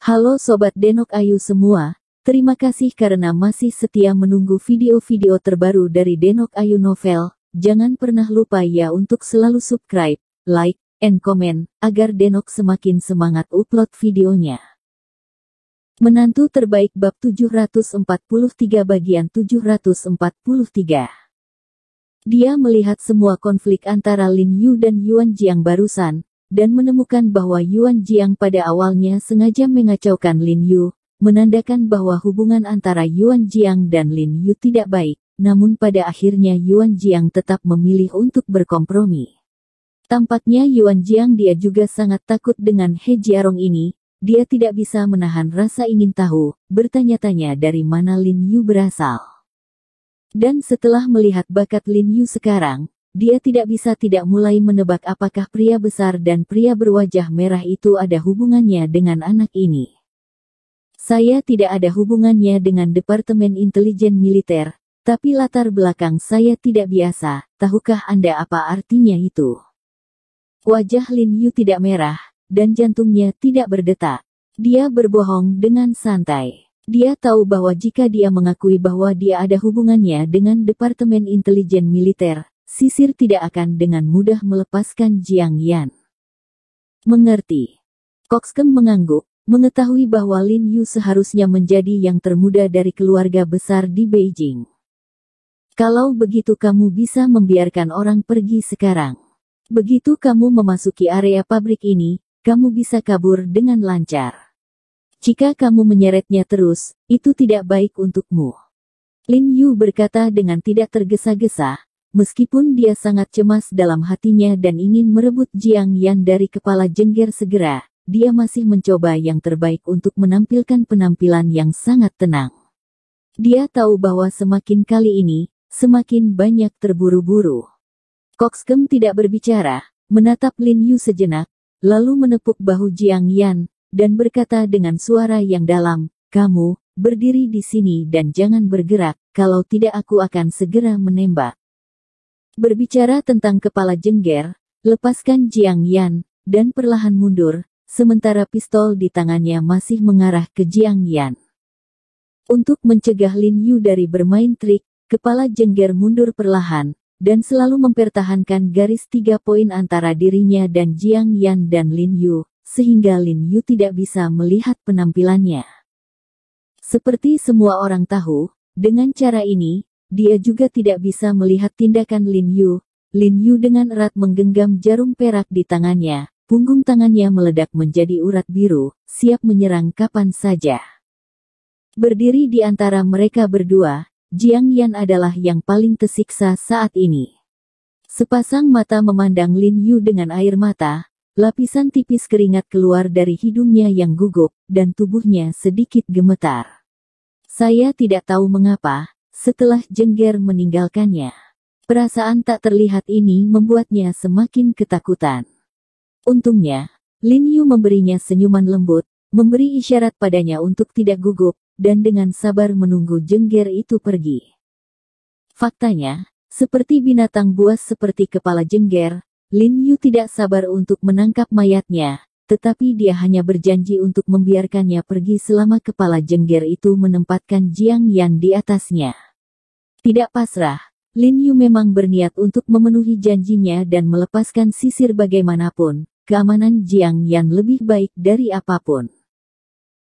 Halo Sobat Denok Ayu semua, terima kasih karena masih setia menunggu video-video terbaru dari Denok Ayu Novel. Jangan pernah lupa ya untuk selalu subscribe, like, and comment, agar Denok semakin semangat upload videonya. Menantu terbaik bab 743 bagian 743. Dia melihat semua konflik antara Lin Yu dan Yuan Jiang barusan, dan menemukan bahwa Yuan Jiang pada awalnya sengaja mengacaukan Lin Yu, menandakan bahwa hubungan antara Yuan Jiang dan Lin Yu tidak baik, namun pada akhirnya Yuan Jiang tetap memilih untuk berkompromi. Tampaknya Yuan Jiang dia juga sangat takut dengan He Jiarong ini, dia tidak bisa menahan rasa ingin tahu, bertanya-tanya dari mana Lin Yu berasal. Dan setelah melihat bakat Lin Yu sekarang, dia tidak bisa tidak mulai menebak apakah pria besar dan pria berwajah merah itu ada hubungannya dengan anak ini. Saya tidak ada hubungannya dengan Departemen Intelijen Militer, tapi latar belakang saya tidak biasa, tahukah Anda apa artinya itu? Wajah Lin Yu tidak merah, dan jantungnya tidak berdetak. Dia berbohong dengan santai. Dia tahu bahwa jika dia mengakui bahwa dia ada hubungannya dengan Departemen Intelijen Militer, Sisir tidak akan dengan mudah melepaskan Jiang Yan. Mengerti. Koxken mengangguk, mengetahui bahwa Lin Yu seharusnya menjadi yang termuda dari keluarga besar di Beijing. Kalau begitu kamu bisa membiarkan orang pergi sekarang. Begitu kamu memasuki area pabrik ini, kamu bisa kabur dengan lancar. Jika kamu menyeretnya terus, itu tidak baik untukmu. Lin Yu berkata dengan tidak tergesa-gesa, meskipun dia sangat cemas dalam hatinya dan ingin merebut Jiang Yan dari kepala jengger segera, dia masih mencoba yang terbaik untuk menampilkan penampilan yang sangat tenang. Dia tahu bahwa semakin kali ini, semakin banyak terburu-buru. Koxken tidak berbicara, menatap Lin Yu sejenak, lalu menepuk bahu Jiang Yan, dan berkata dengan suara yang dalam, "Kamu, berdiri di sini dan jangan bergerak, kalau tidak aku akan segera menembak." Berbicara tentang kepala jengger, lepaskan Jiang Yan, dan perlahan mundur, sementara pistol di tangannya masih mengarah ke Jiang Yan. Untuk mencegah Lin Yu dari bermain trik, kepala jengger mundur perlahan, dan selalu mempertahankan garis 3 poin antara dirinya dan Jiang Yan dan Lin Yu, sehingga Lin Yu tidak bisa melihat penampilannya. Seperti semua orang tahu, dengan cara ini, dia juga tidak bisa melihat tindakan Lin Yu. Lin Yu dengan erat menggenggam jarum perak di tangannya, punggung tangannya meledak menjadi urat biru, siap menyerang kapan saja. Berdiri di antara mereka berdua, Jiang Yan adalah yang paling tersiksa saat ini. Sepasang mata memandang Lin Yu dengan air mata, lapisan tipis keringat keluar dari hidungnya yang gugup, dan tubuhnya sedikit gemetar. Saya tidak tahu mengapa, setelah jengger meninggalkannya. Perasaan tak terlihat ini membuatnya semakin ketakutan. Untungnya, Lin Yu memberinya senyuman lembut, memberi isyarat padanya untuk tidak gugup, dan dengan sabar menunggu jengger itu pergi. Faktanya, seperti binatang buas seperti kepala jengger, Lin Yu tidak sabar untuk menangkap mayatnya, tetapi dia hanya berjanji untuk membiarkannya pergi selama kepala jengger itu menempatkan Jiang Yan di atasnya. Tidak pasrah, Lin Yu memang berniat untuk memenuhi janjinya dan melepaskan Sisir bagaimanapun, keamanan Jiang Yan lebih baik dari apapun.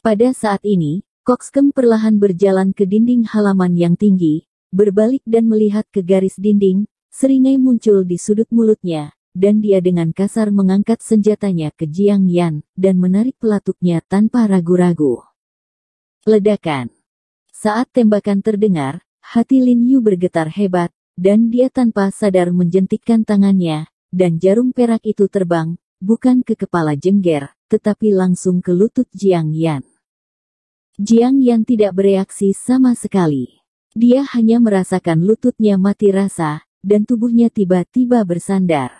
Pada saat ini, Koxken perlahan berjalan ke dinding halaman yang tinggi, berbalik dan melihat ke garis dinding, seringai muncul di sudut mulutnya, dan dia dengan kasar mengangkat senjatanya ke Jiang Yan, dan menarik pelatuknya tanpa ragu-ragu. Ledakan. Saat tembakan terdengar, hati Lin Yu bergetar hebat, dan dia tanpa sadar menjentikkan tangannya, dan jarum perak itu terbang, bukan ke kepala jengger, tetapi langsung ke lutut Jiang Yan. Jiang Yan tidak bereaksi sama sekali. Dia hanya merasakan lututnya mati rasa, dan tubuhnya tiba-tiba bersandar.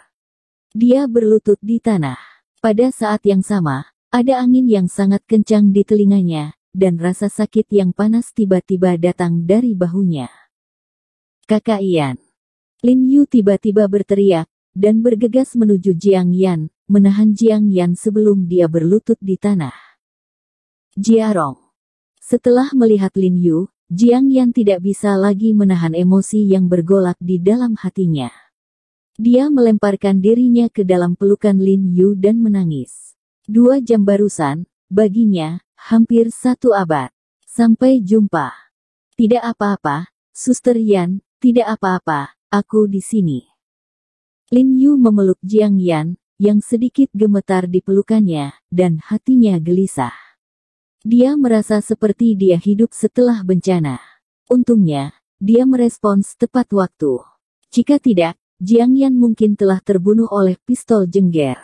Dia berlutut di tanah. Pada saat yang sama, ada angin yang sangat kencang di telinganya, dan rasa sakit yang panas tiba-tiba datang dari bahunya. "Kakak Yan!" Lin Yu tiba-tiba berteriak, dan bergegas menuju Jiang Yan, menahan Jiang Yan sebelum dia berlutut di tanah. Jiarong. Setelah melihat Lin Yu, Jiang Yan tidak bisa lagi menahan emosi yang bergolak di dalam hatinya. Dia melemparkan dirinya ke dalam pelukan Lin Yu dan menangis. 2 jam barusan, baginya, hampir 1 abad. Sampai jumpa. Tidak apa-apa, Suster Yan, tidak apa-apa, aku di sini. Lin Yu memeluk Jiang Yan, yang sedikit gemetar di pelukannya, dan hatinya gelisah. Dia merasa seperti dia hidup setelah bencana. Untungnya, dia merespons tepat waktu. Jika tidak, Jiang Yan mungkin telah terbunuh oleh pistol jengger.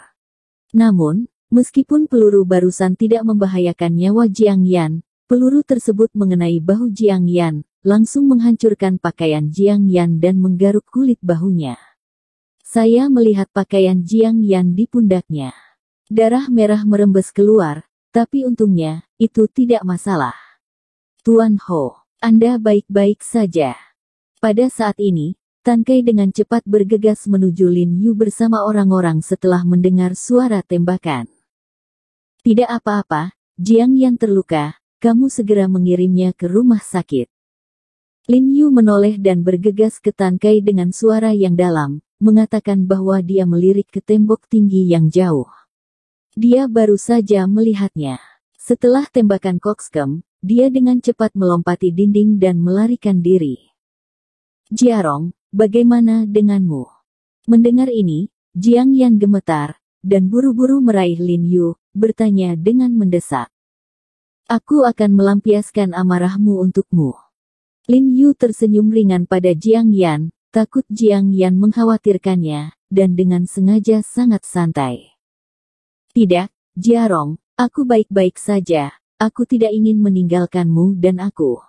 Namun, meskipun peluru barusan tidak membahayakan nyawa Jiang Yan, peluru tersebut mengenai bahu Jiang Yan, langsung menghancurkan pakaian Jiang Yan dan menggaruk kulit bahunya. Saya melihat pakaian Jiang Yan di pundaknya. Darah merah merembes keluar, tapi untungnya, itu tidak masalah. Tuan Ho, Anda baik-baik saja. Pada saat ini, Tan Kai dengan cepat bergegas menuju Lin Yu bersama orang-orang setelah mendengar suara tembakan. Tidak apa-apa, Jiang Yan terluka, kamu segera mengirimnya ke rumah sakit. Lin Yu menoleh dan bergegas ke Tan Kai dengan suara yang dalam, mengatakan bahwa dia melirik ke tembok tinggi yang jauh. Dia baru saja melihatnya. Setelah tembakan kokskem, dia dengan cepat melompati dinding dan melarikan diri. Jiarong, bagaimana denganmu? Mendengar ini, Jiang Yan gemetar, dan buru-buru meraih Lin Yu, bertanya dengan mendesak. Aku akan melampiaskan amarahmu untukmu. Lin Yu tersenyum ringan pada Jiang Yan, takut Jiang Yan mengkhawatirkannya, dan dengan sengaja sangat santai. Tidak, Jiarong, aku baik-baik saja, aku tidak ingin meninggalkanmu dan aku.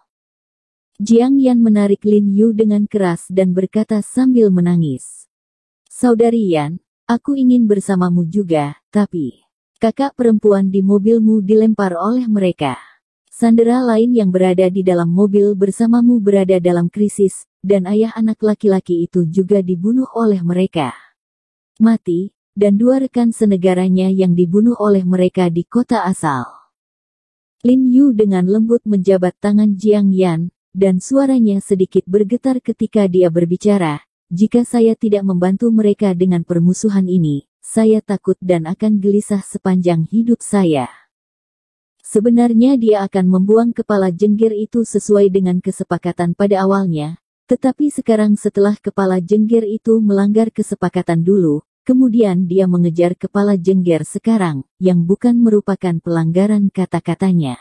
Jiang Yan menarik Lin Yu dengan keras dan berkata sambil menangis. Saudari Yan, aku ingin bersamamu juga, tapi kakak perempuan di mobilmu dilempar oleh mereka. Sandera lain yang berada di dalam mobil bersamamu berada dalam krisis, dan ayah anak laki-laki itu juga dibunuh oleh mereka. Mati, dan 2 rekan senegaranya yang dibunuh oleh mereka di kota asal. Lin Yu dengan lembut menjabat tangan Jiang Yan, dan suaranya sedikit bergetar ketika dia berbicara, jika saya tidak membantu mereka dengan permusuhan ini, saya takut dan akan gelisah sepanjang hidup saya. Sebenarnya dia akan membuang kepala jengger itu sesuai dengan kesepakatan pada awalnya, tetapi sekarang setelah kepala jengger itu melanggar kesepakatan dulu, kemudian dia mengejar kepala jengger sekarang, yang bukan merupakan pelanggaran kata-katanya.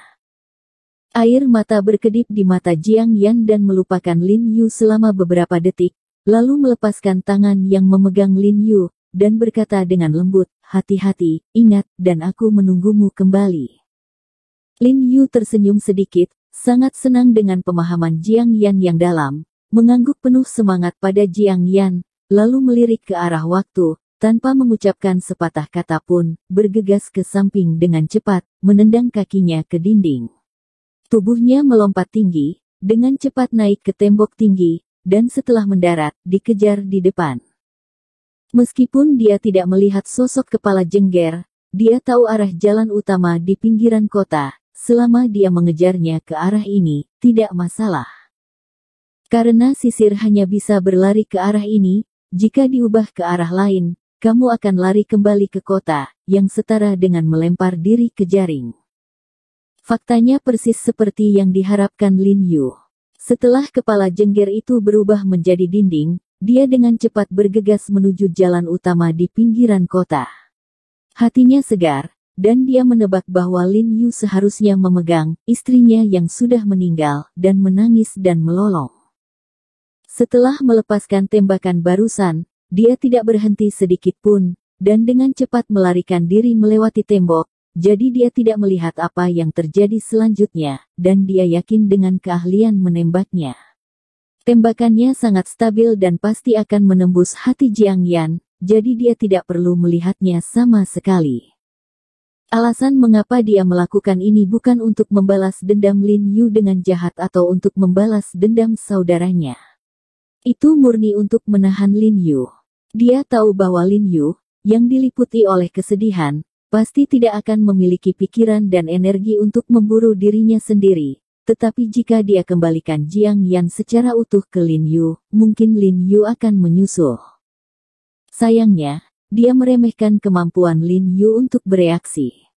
Air mata berkedip di mata Jiang Yan dan melupakan Lin Yu selama beberapa detik, lalu melepaskan tangan yang memegang Lin Yu, dan berkata dengan lembut, hati-hati, ingat, dan aku menunggumu kembali. Lin Yu tersenyum sedikit, sangat senang dengan pemahaman Jiang Yan yang dalam, mengangguk penuh semangat pada Jiang Yan, lalu melirik ke arah waktu, tanpa mengucapkan sepatah kata pun, bergegas ke samping dengan cepat, menendang kakinya ke dinding. Tubuhnya melompat tinggi, dengan cepat naik ke tembok tinggi, dan setelah mendarat, dikejar di depan. Meskipun dia tidak melihat sosok kepala jengger, dia tahu arah jalan utama di pinggiran kota, selama dia mengejarnya ke arah ini, tidak masalah. Karena sisir hanya bisa berlari ke arah ini, jika diubah ke arah lain, kamu akan lari kembali ke kota, yang setara dengan melempar diri ke jaring. Faktanya persis seperti yang diharapkan Lin Yu. Setelah kepala jengger itu berubah menjadi dinding, dia dengan cepat bergegas menuju jalan utama di pinggiran kota. Hatinya segar, dan dia menebak bahwa Lin Yu seharusnya memegang istrinya yang sudah meninggal, dan menangis dan melolong. Setelah melepaskan tembakan barusan, dia tidak berhenti sedikit pun, dan dengan cepat melarikan diri melewati tembok, jadi dia tidak melihat apa yang terjadi selanjutnya, dan dia yakin dengan keahlian menembaknya. Tembakannya sangat stabil dan pasti akan menembus hati Jiang Yan, jadi dia tidak perlu melihatnya sama sekali. Alasan mengapa dia melakukan ini bukan untuk membalas dendam Lin Yu dengan jahat atau untuk membalas dendam saudaranya. Itu murni untuk menahan Lin Yu. Dia tahu bahwa Lin Yu, yang diliputi oleh kesedihan, pasti tidak akan memiliki pikiran dan energi untuk memburu dirinya sendiri. Tetapi jika dia kembalikan Jiang Yan secara utuh ke Lin Yu, mungkin Lin Yu akan menyusul. Sayangnya, dia meremehkan kemampuan Lin Yu untuk bereaksi.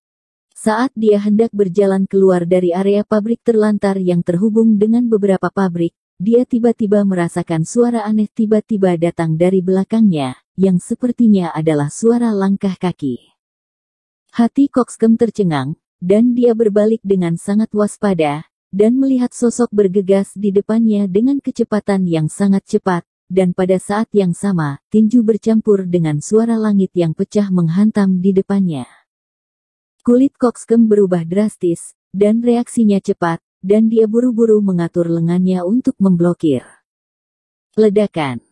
Saat dia hendak berjalan keluar dari area pabrik terlantar yang terhubung dengan beberapa pabrik, dia tiba-tiba merasakan suara aneh tiba-tiba datang dari belakangnya, yang sepertinya adalah suara langkah kaki. Hati Kokskem tercengang, dan dia berbalik dengan sangat waspada, dan melihat sosok bergegas di depannya dengan kecepatan yang sangat cepat, dan pada saat yang sama, tinju bercampur dengan suara langit yang pecah menghantam di depannya. Kulit Kokskem berubah drastis, dan reaksinya cepat, dan dia buru-buru mengatur lengannya untuk memblokir. Ledakan.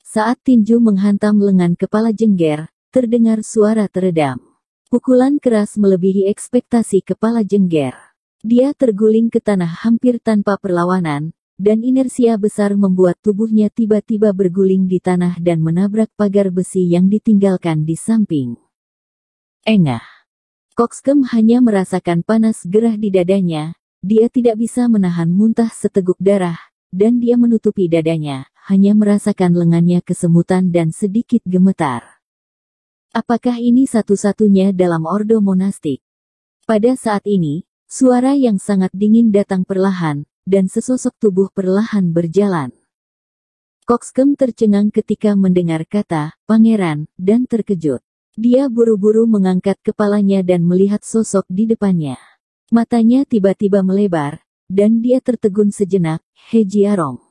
Saat tinju menghantam lengan kepala Jengger, terdengar suara teredam. Pukulan keras melebihi ekspektasi kepala Jengger. Dia terguling ke tanah hampir tanpa perlawanan, dan inersia besar membuat tubuhnya tiba-tiba berguling di tanah dan menabrak pagar besi yang ditinggalkan di samping. Engah. Kokskem hanya merasakan panas gerah di dadanya, dia tidak bisa menahan muntah seteguk darah, dan dia menutupi dadanya, hanya merasakan lengannya kesemutan dan sedikit gemetar. Apakah ini satu-satunya dalam ordo monastik? Pada saat ini, suara yang sangat dingin datang perlahan, dan sesosok tubuh perlahan berjalan. Kokskem tercengang ketika mendengar kata, "Pangeran," dan terkejut. Dia buru-buru mengangkat kepalanya dan melihat sosok di depannya. Matanya tiba-tiba melebar, dan dia tertegun sejenak. He Jiarong.